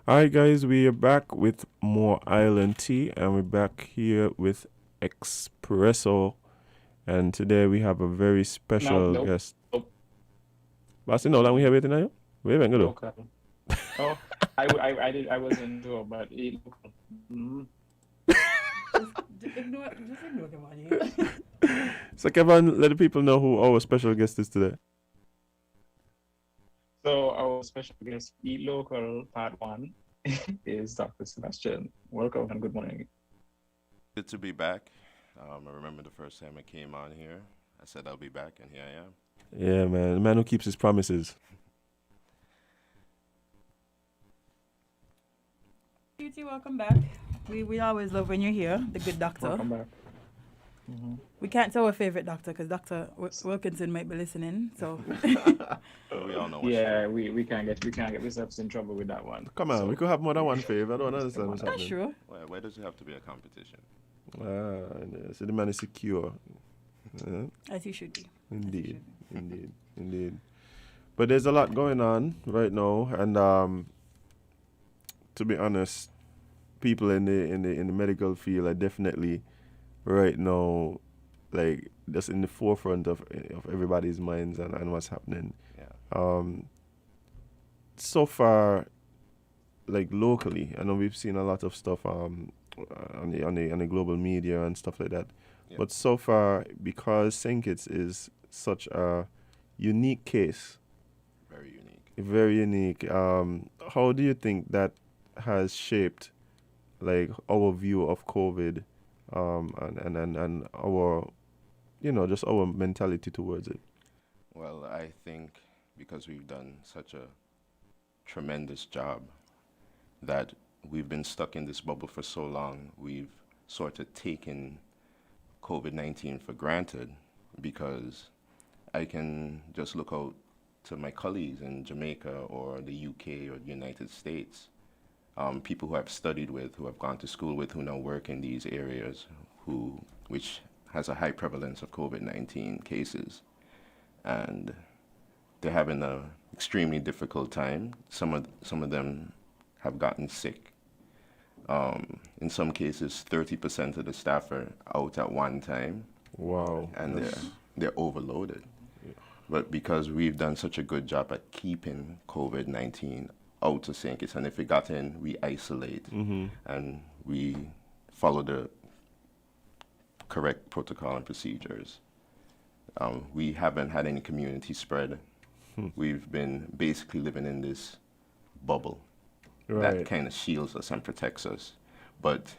Alright, guys, we are back with more Island Tea, and we're back here with Espresso. And today we have a very No, special nope, guest. nope. Basti, no, lang we have waiting now. Wait, wait, go. Local. Oh, I wasn't sure, but it local. Mm. Just ignore the money. So, Kevin, let the people know who our special guest is today. So our special guest, Eat Local Part 1, is Dr. Sebastian. Welcome and good morning. Good to be back. I remember the first time I came on here. I said I'll be back, and here I am. Yeah, man, the man who keeps his promises. Beauty, welcome back. We always love when you're here, the good doctor. Welcome back. Mhm. We can't say our favorite doctor because Dr. Wilkinson might be listening. So We all know what Yeah, we can't get ourselves in trouble with that one. Come on, So, we could have more than one favor. I don't understand what's that's happening. true. Why does it have to be a competition? So the man is secure. As you should be. Indeed, indeed. But there's a lot going on right now, and to be honest, people in the medical field are definitely right now, like just in the forefront of everybody's minds and what's happening. Yeah. So far, like locally, I know we've seen a lot of stuff on the global media and stuff like that. Yeah. But so far, because St. Kitts is such a unique case, Very unique. very unique. How do you think that has shaped like our view of COVID, and our, just our mentality towards it? Well, I think because we've done such a tremendous job that we've been stuck in this bubble for so long, we've sort of taken COVID-19 for granted because I can just look out to my colleagues in Jamaica or the UK or the United States, people who I've studied with, who I've gone to school with, who now work in these areas, which has a high prevalence of COVID-19 cases, and they're having a extremely difficult time. Some of them have gotten sick. In some cases, 30% of the staff are out at one time, Wow. and that's- they're overloaded. But because we've done such a good job at keeping COVID-19 out of St. Kitts, and if it got in, we isolate and we follow the correct protocol and procedures. We haven't had any community spread. We've been basically living in this bubble that Right. kind of shields us and protects us. But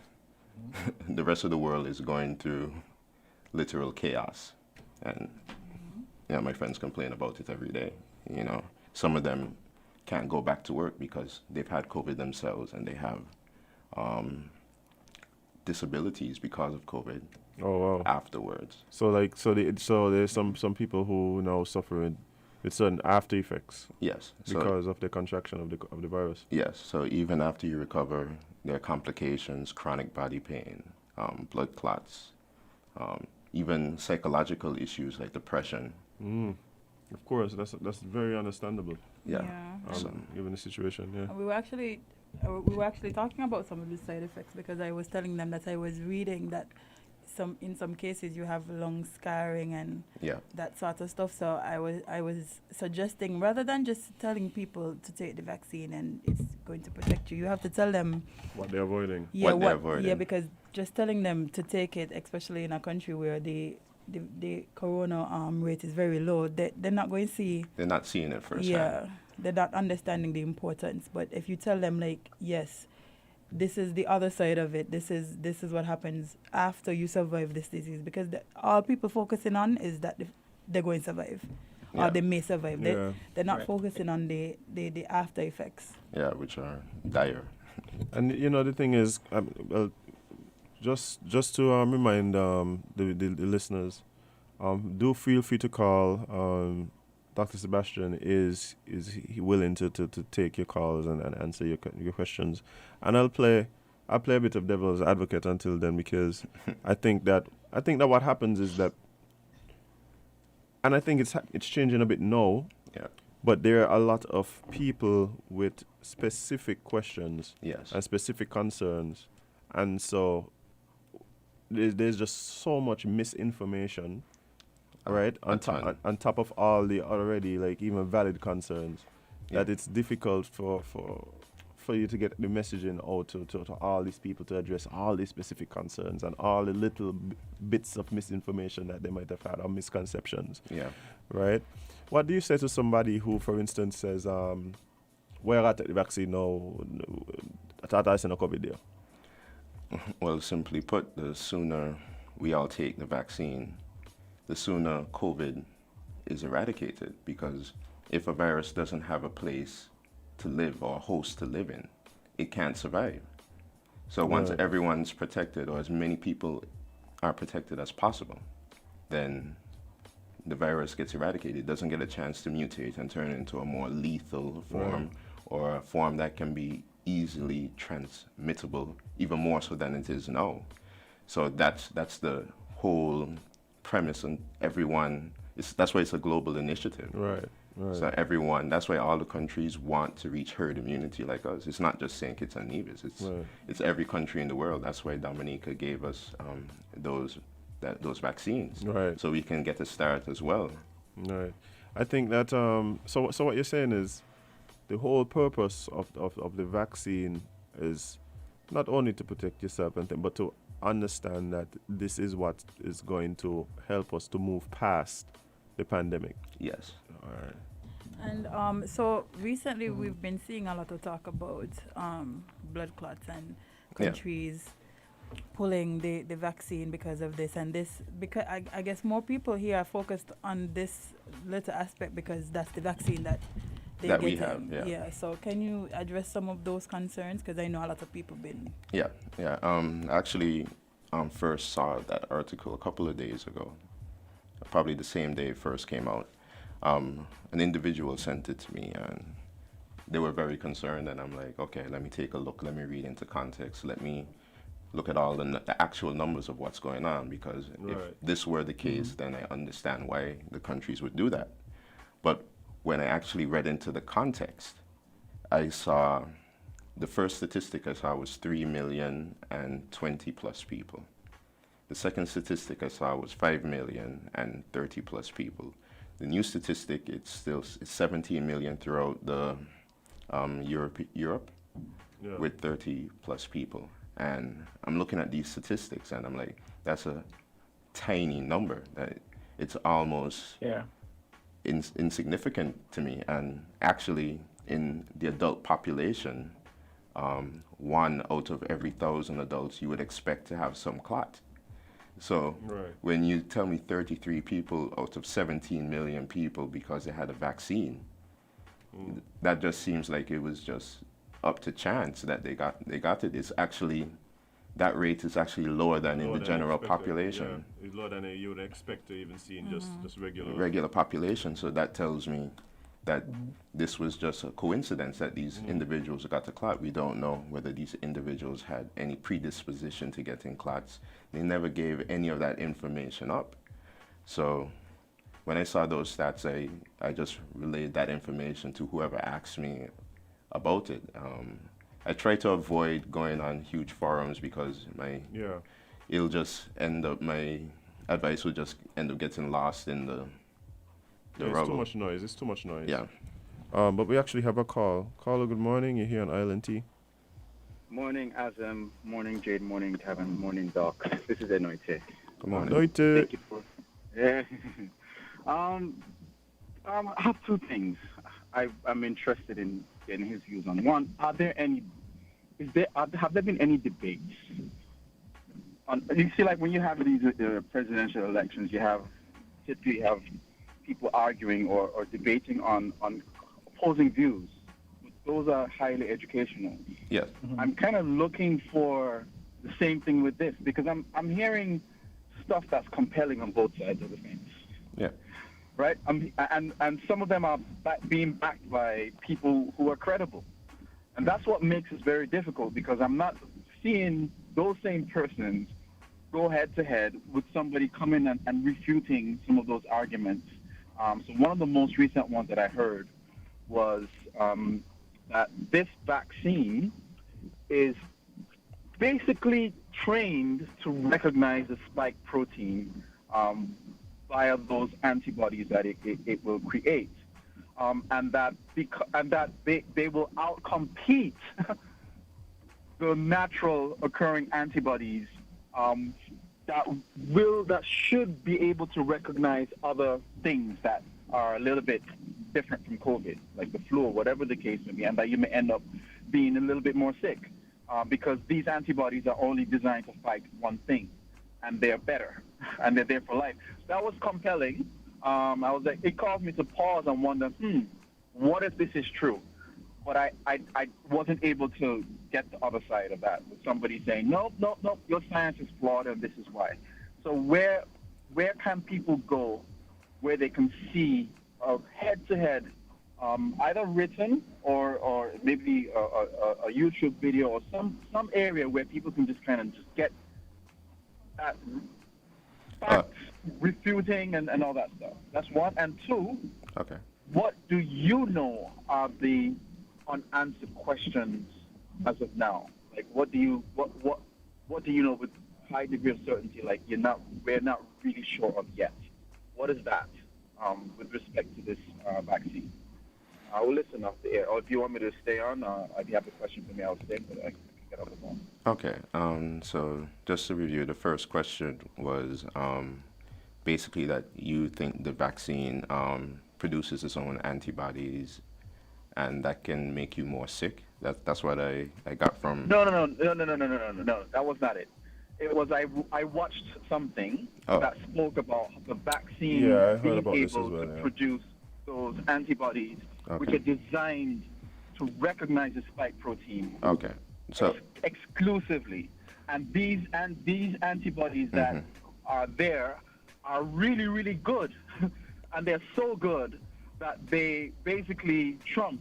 the rest of the world is going through literal chaos. And my friends complain about it every day. Some of them can't go back to work because they've had COVID themselves and they have disabilities because of COVID Oh wow. afterwards. So there's some people who now suffering with certain after effects Yes. So, because of the contraction of the virus. yes. So even after you recover, there are complications, chronic body pain, blood clots, even psychological issues like depression. Of course, that's very understandable. Yeah. So, Given the situation, yeah. We were actually talking about some of the side effects because I was telling them that I was reading that in some cases you have lung scarring and yeah. that sort of stuff. So I was suggesting, rather than just telling people to take the vaccine and it's going to protect you, you have to tell them What they're avoiding. What they're avoiding. yeah, because just telling them to take it, especially in a country where the corona rate is very low, they're not going to see. They're not seeing it firsthand. Yeah, they're not understanding the importance. But if you tell them, like, yes, this is the other side of it. This is what happens after you survive this disease, because all people focusing on is that they're going to survive, Yeah. or they may survive. Yeah. They're not Right. focusing on the after effects. Yeah, which are dire. And the thing is, well, just to remind the listeners, do feel free to call. Dr. Sebastian is he willing to take your calls and answer your questions, and I'll play a bit of devil's advocate until then, because I think that what happens is that, and I think it's changing a bit now, Yeah. but there are a lot of people with specific questions Yes. and specific concerns, and so there's just so much misinformation, right? A ton. On top of all the already like even valid concerns, that Yeah. it's difficult for you to get the messaging out to all these people to address all these specific concerns and all the little bits of misinformation that they might have had or misconceptions, Yeah. right? What do you say to somebody who, for instance, says, where I take the vaccine now, I thought I sent a COVID there. Well, simply put, the sooner we all take the vaccine, the sooner COVID is eradicated. Because if a virus doesn't have a place to live or a host to live in, it can't survive. So once Right. everyone's protected, or as many people are protected as possible, then the virus gets eradicated. It doesn't get a chance to mutate and turn into a more lethal form, or a form that can be easily transmittable, even more so than it is now. So that's the whole premise, and that's why it's a global initiative. Right. So everyone, that's why all the countries want to reach herd immunity like us. It's not just St. Kitts and Nevis. It's every country in the world. That's why Dominica gave us those vaccines, Right. so we can get a start as well. Right. I think that so what you're saying is the whole purpose of the vaccine is not only to protect yourself and but to understand that this is what is going to help us to move past the pandemic. Yes. All right. And so recently we've been seeing a lot of talk about blood clots and Yeah. countries pulling the vaccine because of this and this. Because I guess more people here are focused on this little aspect because that's the vaccine that they That get we have, yeah. So can you address some of those concerns? Because I know a lot of people been. Yeah. Actually, first saw that article a couple of days ago, probably the same day it first came out. An individual sent it to me, and they were very concerned, and I'm like, okay, let me take a look, let me read into context, let me look at all the actual numbers of what's going on, because if Right. this were the case, then I understand why the countries would do that. But when I actually read into the context, I saw the first statistic I saw was 3,020,000 plus people. The second statistic I saw was 5,030,000 plus people. The new statistic, it's 17 million throughout the Europe Yeah. with 30 plus people. And I'm looking at these statistics and I'm like, that's a tiny number. That it's almost Yeah. insignificant to me. And actually, in the adult population, 1 out of every 1,000 adults you would expect to have some clot. So Right. when you tell me 33 people out of 17 million people because they had a vaccine, that just seems like it was just up to chance that they got it. It's actually, that rate is actually lower than in Lower the than general expected, population. Yeah. It's lower than you would expect to even see in just regular. Regular population. So that tells me that this was just a coincidence that these individuals got the clot. We don't know whether these individuals had any predisposition to getting clots. They never gave any of that information up. So when I saw those stats, I just relayed that information to whoever asked me about it. I try to avoid going on huge forums because it'll just end up, my advice will just end up getting lost in the It's rubble. too much noise. It's too much noise. Yeah. But we actually have a call. Caller, good morning. You're here on Island T. Morning, Azam. Morning, Jade. Morning, Tavin. Morning, Doc. This is Enoite. Come on. Noite. Thank you for. Yeah. I have two things I'm interested in getting his views on. One, have there been any debates? You see, like when you have these presidential elections, you typically have people arguing or debating on opposing views. Those are highly educational. Yes. I'm kind of looking for the same thing with this because I'm hearing stuff that's compelling on both sides of the fence. Yeah. Right? And some of them are being backed by people who are credible. And that's what makes it very difficult because I'm not seeing those same persons go head to head with somebody coming and refuting some of those arguments. So one of the most recent ones that I heard was that this vaccine is basically trained to recognize the spike protein via those antibodies that it will create, and that they will outcompete the natural occurring antibodies that should be able to recognize other things that are a little bit different from COVID, like the flu or whatever the case may be, and that you may end up being a little bit more sick because these antibodies are only designed to fight one thing, and they're better, and they're there for life. That was compelling. I was like, it caused me to pause and wonder, what if this is true? But I wasn't able to get the other side of that, with somebody saying, no, your science is flawed and this is why. So where can people go where they can see head-to-head, either written or maybe a YouTube video or some area where people can just kind of just get that facts, refuting and all that stuff. That's one. And two, Okay. what do you know are the unanswered questions as of now? Like, what do you know with high degree of certainty? Like, we're not really sure of yet. What is that with respect to this vaccine? I will listen off the air. Or if you want me to stay on, if you have a question for me, I'll stay, but I can get off the phone. Okay. So just to review, the first question was basically that you think the vaccine produces its own antibodies, and that can make you more sick. That's what I got from. No. That was not it. It was I watched something that spoke about the vaccine being able to produce those antibodies, which are designed to recognize the spike protein. Okay. So exclusively, and these antibodies that are there are really, really good, and they're so good that they basically trump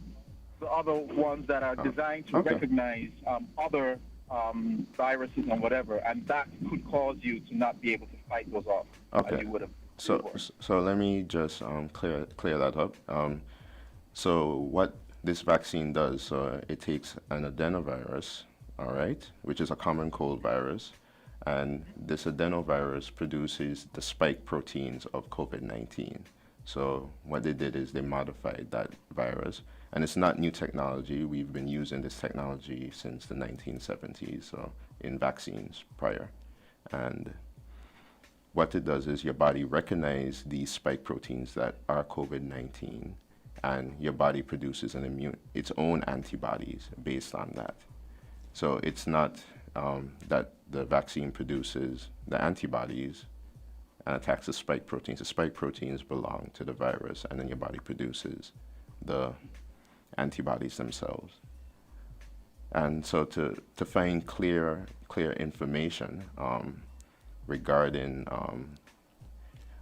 the other ones that are designed to recognize other viruses and whatever, and that could cause you to not be able to fight those off as you would have. So let me just clear that up. So what this vaccine does, so it takes an adenovirus, all right, which is a common cold virus, and this adenovirus produces the spike proteins of COVID-19. So what they did is they modified that virus, and it's not new technology. We've been using this technology since the 1970s, so in vaccines prior. And what it does is your body recognizes these spike proteins that are COVID-19, and your body produces its own antibodies based on that. So it's not that the vaccine produces the antibodies and attacks the spike proteins. The spike proteins belong to the virus, and then your body produces the antibodies themselves. And so to find clear information regarding,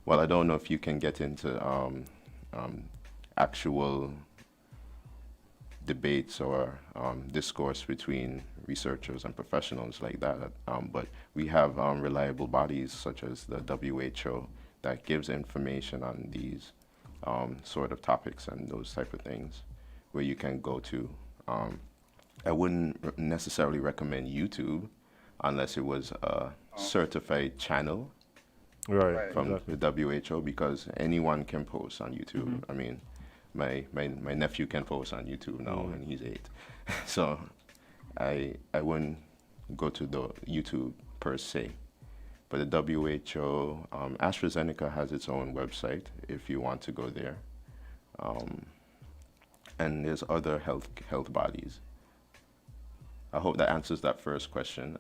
well, I don't know if you can get into actual debates or discourse between researchers and professionals like that, but we have reliable bodies such as the WHO that gives information on these sort of topics and those type of things where you can go to. I wouldn't necessarily recommend YouTube unless it was a certified channel from the WHO, because anyone can post on YouTube. I mean, my nephew can post on YouTube now, and he's 8. So I wouldn't go to the YouTube per se. But the WHO, AstraZeneca has its own website if you want to go there. And there's other health bodies. I hope that answers that first question.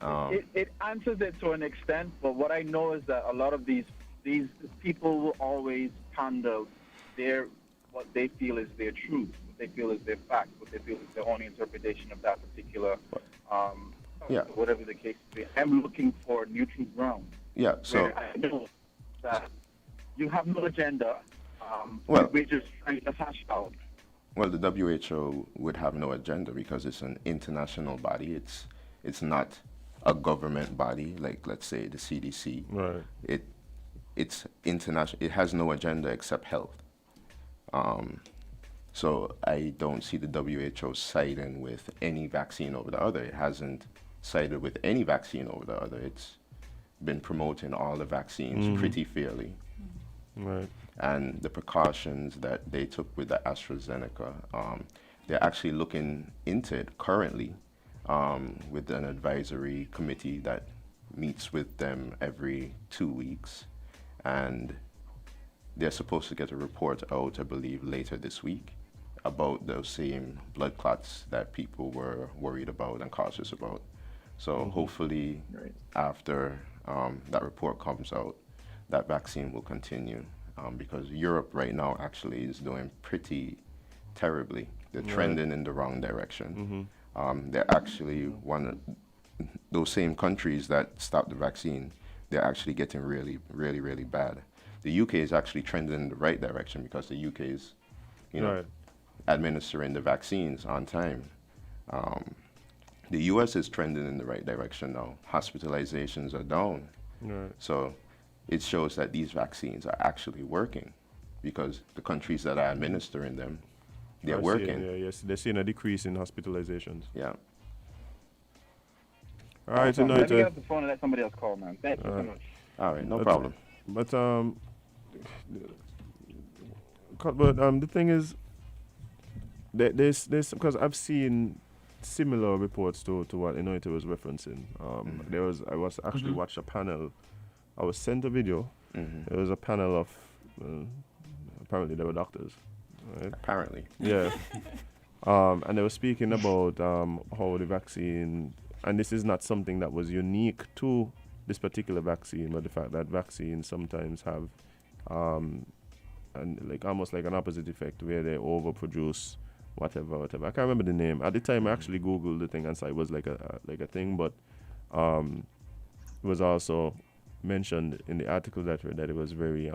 It answers it to an extent, but what I know is that a lot of these people will always handle what they feel is their truth, what they feel is their fact, what they feel is their own interpretation of that particular, whatever the case may be. I'm looking for neutral ground. Yeah, so I know that you have no agenda. We're just trying to hash out. Well, the WHO would have no agenda because it's an international body. It's not a government body like, let's say, the CDC. Right. It's international. It has no agenda except health. So I don't see the WHO siding with any vaccine over the other. It hasn't sided with any vaccine over the other. It's been promoting all the vaccines pretty fairly. Right. And the precautions that they took with the AstraZeneca, they're actually looking into it currently with an advisory committee that meets with them every 2 weeks. And they're supposed to get a report out, I believe, later this week about those same blood clots that people were worried about and cautious about. So hopefully after that report comes out, that vaccine will continue because Europe right now actually is doing pretty terribly. They're trending in the wrong direction. They're actually those same countries that stopped the vaccine, they're actually getting really, really, really bad. The UK is actually trending in the right direction because the UK is, administering the vaccines on time. The US is trending in the right direction now. Hospitalizations are down. Right. So it shows that these vaccines are actually working because the countries that are administering them, they're working. Yes, they're seeing a decrease in hospitalizations. Yeah. All right, Let me tonight. get off the phone and let somebody else call, man. Thank you so much. All right, no But- problem. But the thing is, there's because I've seen similar reports to what Inoite was referencing. I was actually watched a panel. I was sent a video. There was a panel of apparently they were doctors. Right? Apparently. Yeah. And they were speaking about how the vaccine, and this is not something that was unique to this particular vaccine, but the fact that vaccines sometimes have and like almost like an opposite effect where they overproduce whatever. I can't remember the name. At the time I actually Googled the thing and saw it was like a thing, but it was also mentioned in the article that I read that it was very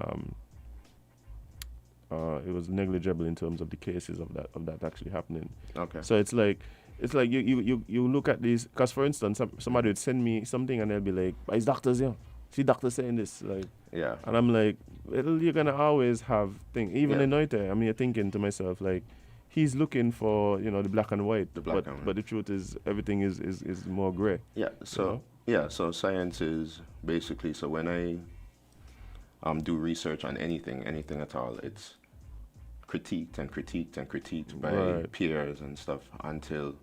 it was negligible in terms of the cases of that actually happening. Okay. So it's like you look at these, because for instance somebody would send me something and they'll be like, but it's doctors, see doctors saying this, like, Yeah. and I'm like, you're gonna always have things. Even in Noite, I mean, you're thinking to myself like, he's looking for the black and white, but the truth is everything is more gray. Yeah. So so science is basically, so when I do research on anything at all, it's critiqued and critiqued and critiqued by peers and stuff until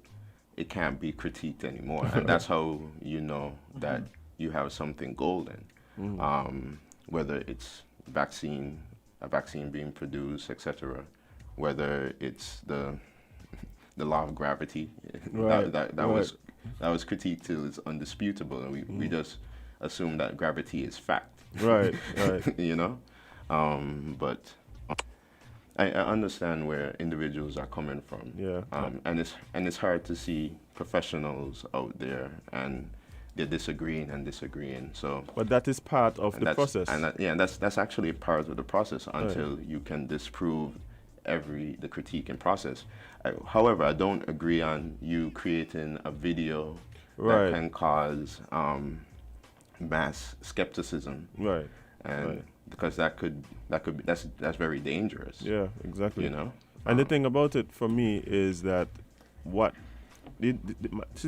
it can't be critiqued anymore, and that's how you know that you have something golden. Whether it's a vaccine being produced, etc. Whether it's the law of gravity that was critiqued till it's undisputable, and we just assume that gravity is fact. Right. But I understand where individuals are coming from. Yeah. And it's hard to see professionals out there and they're disagreeing. So. But that is part of the process. And that's actually part of the process until you can disprove the critiquing process. However, I don't agree on you creating a video that can cause mass skepticism. Right. And because that's very dangerous. Yeah, exactly. And the thing about it for me is that the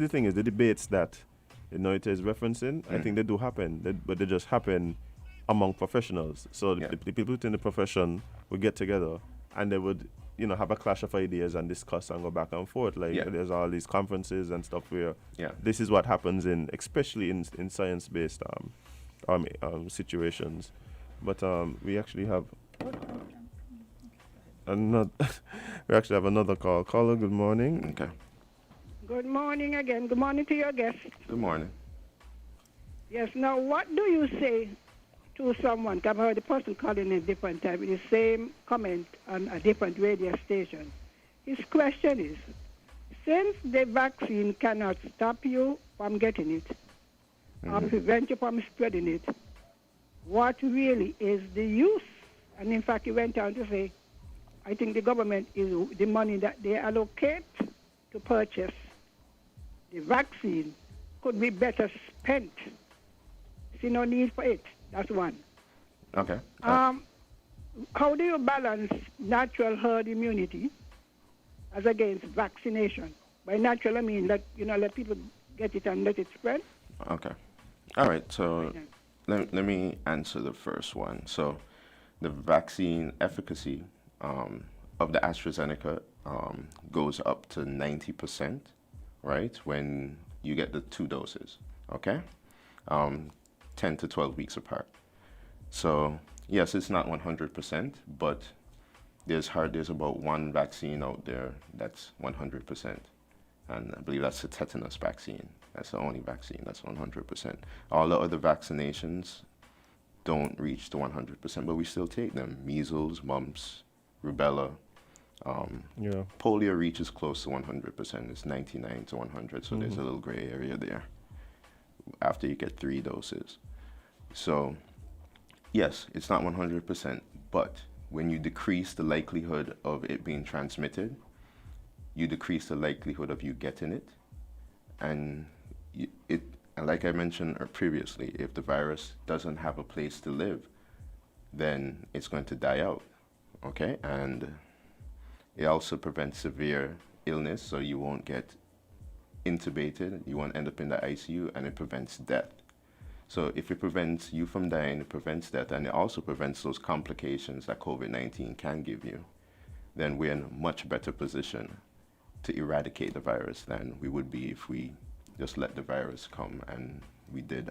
thing is, the debates that it is referencing, I think they do happen, but they just happen among professionals. So the people within the profession would get together and they would have a clash of ideas and discuss and go back and forth. There's all these conferences and stuff where this is what happens in science-based situations. But we actually have another call. Caller, good morning. Okay. Good morning again. Good morning to your guest. Good morning. Yes, now what do you say to someone? I've heard the person calling in different time with the same comment on a different radio station. His question is, since the vaccine cannot stop you from getting it or prevent you from spreading it, what really is the use? And in fact, he went on to say, I think the government is the money that they allocate to purchase the vaccine could be better spent. See no need for it. That's one. Okay. How do you balance natural herd immunity as against vaccination. By natural, I mean let people get it and let it spread. Okay. All right. So let me answer the first one. So the vaccine efficacy of the AstraZeneca goes up to 90%, right, when you get the 2 doses, okay? 10 to 12 weeks apart. So yes, it's not 100%, but there's about one vaccine out there that's 100%. And I believe that's the tetanus vaccine. That's the only vaccine that's 100%. All the other vaccinations don't reach the 100%, but we still take them. Measles, mumps, rubella. Polio reaches close to 100%. It's 99 to 100, so there's a little gray area there after you get 3 doses. So yes, it's not 100%, but when you decrease the likelihood of it being transmitted, you decrease the likelihood of you getting it. And and like I mentioned previously, if the virus doesn't have a place to live, then it's going to die out, okay? And it also prevents severe illness, so you won't get intubated, you won't end up in the ICU, and it prevents death. So if it prevents you from dying, it prevents death, and it also prevents those complications that COVID-19 can give you, then we're in a much better position to eradicate the virus than we would be if we just let the virus come and we did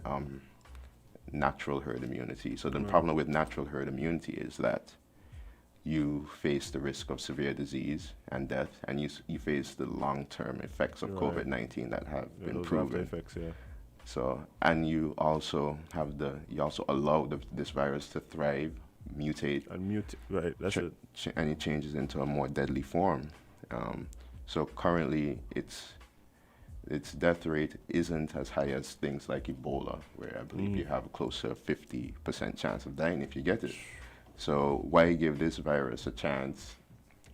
natural herd immunity. So the problem with natural herd immunity is that you face the risk of severe disease and death, and you face the long-term effects of COVID-19 that have been proven. Effects, yeah. So, and you also allow this virus to thrive, mutate, and right. That's it. And it changes into a more deadly form. So currently, its death rate isn't as high as things like Ebola, where I believe you have a close to 50% chance of dying if you get it. So why give this virus a chance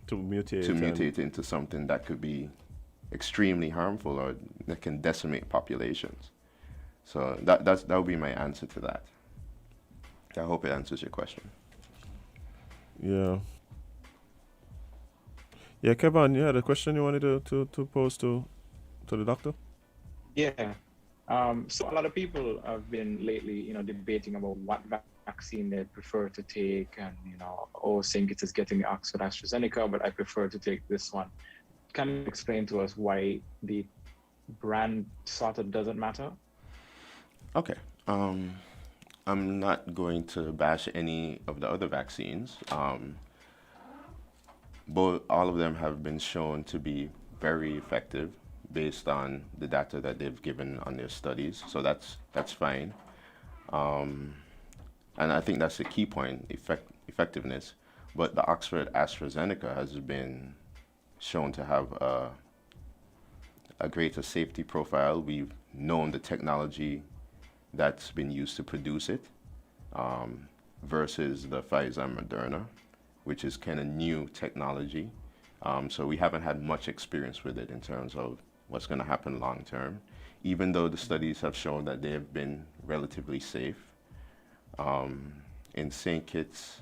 to mutate into something that could be extremely harmful or that can decimate populations? So that would be my answer to that. I hope it answers your question. Yeah. Yeah, Kevin, you had a question you wanted to pose to the doctor? Yeah. So a lot of people have been lately, debating about what vaccine they prefer to take, and saying it is getting the Oxford Astrazeneca, but I prefer to take this one. Can you explain to us why the brand sort of doesn't matter? Okay. I'm not going to bash any of the other vaccines. All of them have been shown to be very effective based on the data that they've given on their studies. So that's fine. And I think that's the key point, effectiveness. But the Oxford Astrazeneca has been shown to have a greater safety profile. We've known the technology that's been used to produce it versus the Pfizer and Moderna, which is kind of new technology. So we haven't had much experience with it in terms of what's going to happen long term, even though the studies have shown that they have been relatively safe. In St. Kitts,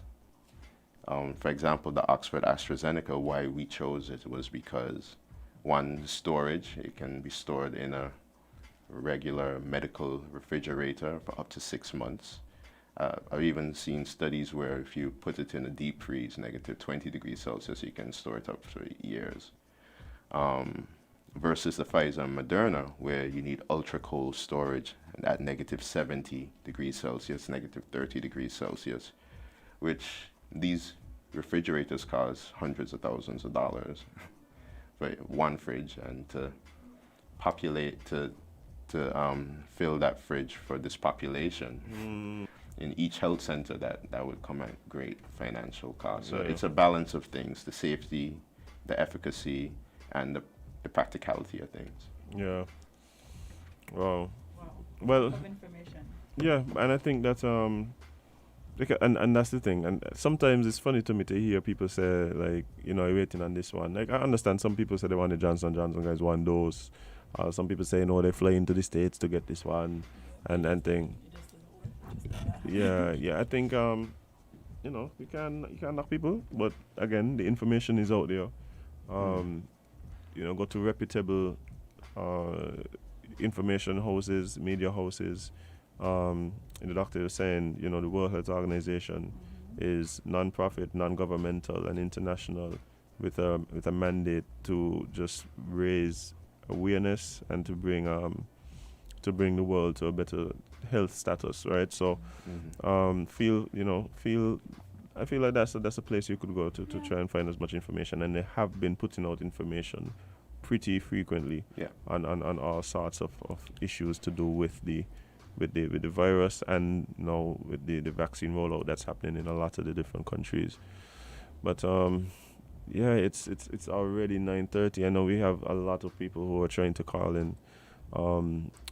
for example, the Oxford AstraZeneca, why we chose it was because, one, storage. It can be stored in a regular medical refrigerator for up to 6 months. I've even seen studies where if you put it in a deep freeze, negative 20 degrees Celsius, you can store it up for years. Versus the Pfizer and Moderna, where you need ultra cold storage at negative 70 degrees Celsius, negative 30 degrees Celsius, which these refrigerators cost hundreds of thousands of dollars for one fridge, and to fill that fridge for this population in each health center, that would come at great financial cost. So it's a balance of things: the safety, the efficacy, and the practicality of things. Yeah. Wow. Well. Of information. Yeah, and I think that and that's the thing. And sometimes it's funny to me to hear people say, like, you're waiting on this one. Like, I understand some people say they want the Johnson & Johnson guys 1 dose. Some people say, no, they're flying to the States to get this one, and thing. Yeah, I think you can knock people, but again, the information is out there. go to reputable information houses, media houses. The doctor was saying, the World Health Organization is non-profit, non-governmental, and international, with a mandate to just raise awareness and to bring the world to a better health status, right? So, I feel like that's a place you could go to try and find as much information, and they have been putting out information pretty frequently on all sorts of issues to do with the virus, and with the vaccine rollout that's happening in a lot of the different countries. But it's already 9:30. I know we have a lot of people who are trying to call in,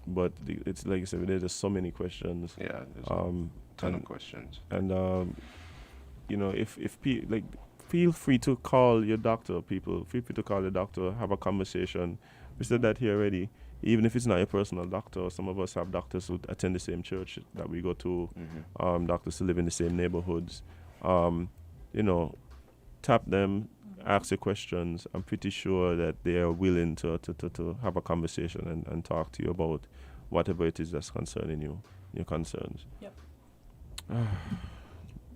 but it's like you said, there's just so many questions. Yeah, there's a ton of questions. And feel free to call your doctor, people. Feel free to call your doctor, have a conversation. We said that here already. Even if it's not your personal doctor, some of us have doctors who attend the same church that we go to, doctors who live in the same neighborhoods. Tap them, ask your questions. I'm pretty sure that they are willing to have a conversation and talk to you about whatever it is that's concerning you, your concerns. Yep.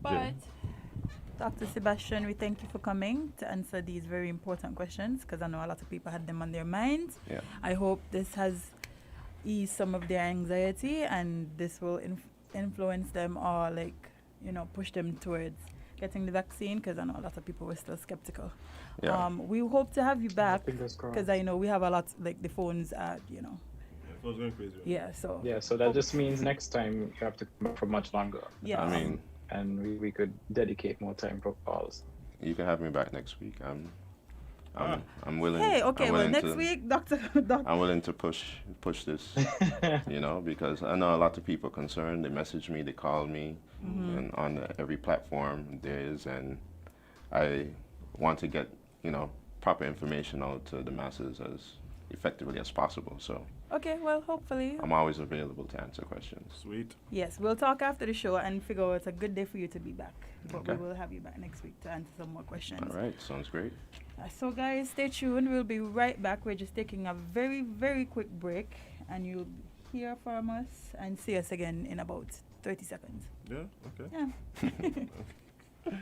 But Dr. Sebastian, we thank you for coming to answer these very important questions, because I know a lot of people had them on their minds. Yeah. I hope this has eased some of their anxiety, and this will influence them, or push them towards getting the vaccine, because I know a lot of people were still skeptical. Yeah. We hope to have you back, Fingers crossed. because I know we have a lot, the phones are, Phone's going crazy. Yeah, so. Yeah, so that just means next time you have to come back for much longer. Yeah. I mean, and we could dedicate more time for calls. you can have me back next week. I'm willing. Hey, okay, I'm well, willing next to, week, Doctor. I'm willing to push this, because I know a lot of people concerned. They message me, they call me, and on every platform there is, and I want to get, proper information out to the masses as effectively as possible. So Okay, well, hopefully. I'm always available to answer questions. Sweet. Yes, we'll talk after the show and figure out a good day for you to be back. But Okay. we will have you back next week to answer some more questions. All right, sounds great. So, guys, stay tuned. We'll be right back. We're just taking a very, very quick break, and you'll hear from us and see us again in about 30 seconds. Yeah, okay. Yeah.